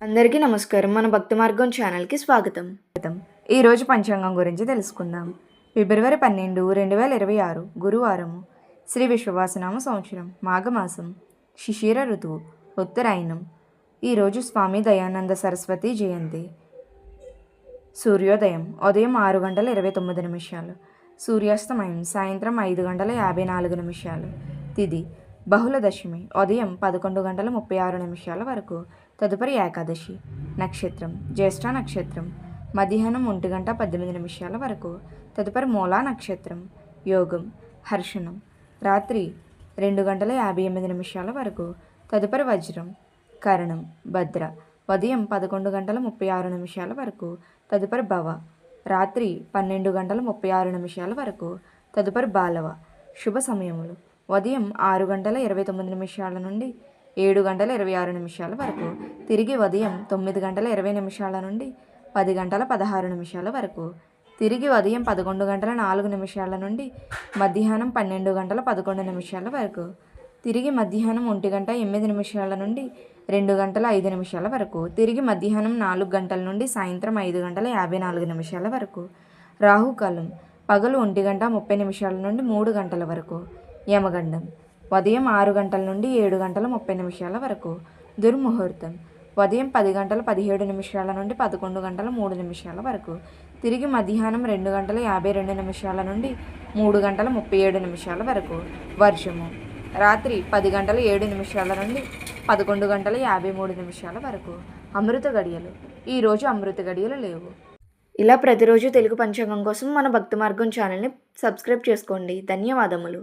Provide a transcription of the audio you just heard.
అందరికీ నమస్కారం. మన భక్తి మార్గం ఛానల్కి స్వాగతం. ఈరోజు పంచాంగం గురించి తెలుసుకుందాం. ఫిబ్రవరి 12, 2026 గురువారము. శ్రీ విశ్వవాసనామ సంవత్సరం, మాఘమాసం, శిశిర ఋతువు, ఉత్తరాయణం. ఈరోజు స్వామి దయానంద సరస్వతి జయంతి. సూర్యోదయం ఉదయం 6:29, సూర్యాస్తమయం సాయంత్రం 5:54. తిథి బహుళ దశమి ఉదయం 11:36 వరకు. తదుపరి ఏకాదశి. నక్షత్రం జ్యేష్ఠ నక్షత్రం మధ్యాహ్నం 1:18 వరకు. తదుపరి మూలా నక్షత్రం. యోగం హర్షణం రాత్రి 2:58 వరకు. తదుపరి వజ్రం. కరణం భద్ర ఉదయం 11:36 వరకు. తదుపరి భవ రాత్రి 12:36 వరకు. తదుపరి బాలవ. శుభ సమయములు ఉదయం 6:29 నుండి 7:26 వరకు. తిరిగి ఉదయం 9:20 నుండి 10:16 వరకు. తిరిగి ఉదయం 11:04 నుండి మధ్యాహ్నం 12:11 వరకు. తిరిగి మధ్యాహ్నం 1:08 నుండి 2:05 వరకు. తిరిగి మధ్యాహ్నం 4 గంటల నుండి సాయంత్రం 5:54 వరకు. రాహుకాలం పగలు 1:30 నుండి 3 గంటల వరకు. యమగండం ఉదయం 6 గంటల నుండి 7:30 వరకు. దుర్ముహూర్తం ఉదయం 10:17 నుండి 11:03 వరకు. తిరిగి మధ్యాహ్నం 2:52 నుండి 3:37 వరకు. వర్షము రాత్రి 10:07 నుండి 11:53 వరకు. అమృత గడియలు ఈరోజు అమృత గడియలు లేవు. ఇలా ప్రతిరోజు తెలుగు పంచాంగం కోసం మన భక్తి మార్గం ఛానల్ని సబ్స్క్రైబ్ చేసుకోండి. ధన్యవాదములు.